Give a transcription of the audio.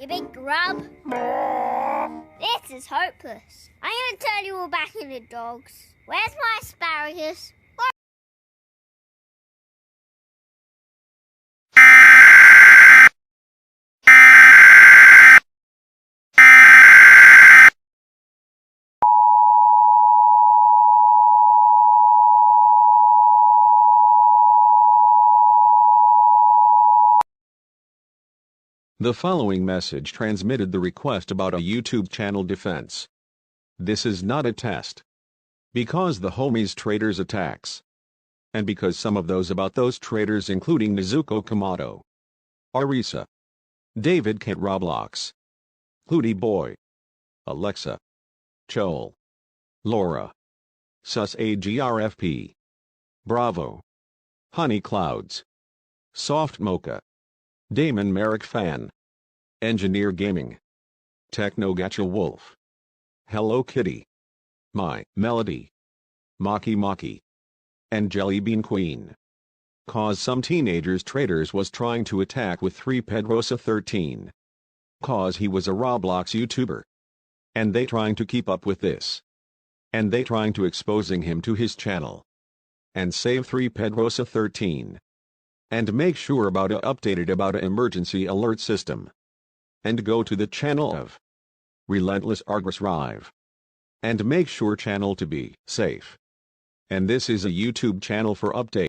you big grub. This is hopeless. I'm going to turn you all back into dogs. Where's my asparagus? The following message transmitted the request about a YouTube channel defense. This is not a test. Because the homies Traitors attacks. And because some of those about those traitors including Nezuko Kamado, Arisa, David Kent Roblox, Clxudyboy, Alexa, Chole, Laura, Sus AGRFP, Bravo, Hcneyclouds, Softmocha, Damon Merrick Fan, Engineer Gaming, Techno Gacha Wolf, Hello Kitty, My Melody, Maki, and JellyBeanQueen. Cause some teenagers Traitors was trying to attack with 3 Pedrosa 13. Cause he was a Roblox YouTuber. And they trying to keep up with this. And they trying to exposing him to his channel. And save 3 Pedrosa 13. And make sure about updated about a emergency alert system. And go to the channel of Relentless AGRFP. And make sure channel to be safe. And this is a YouTube channel for update.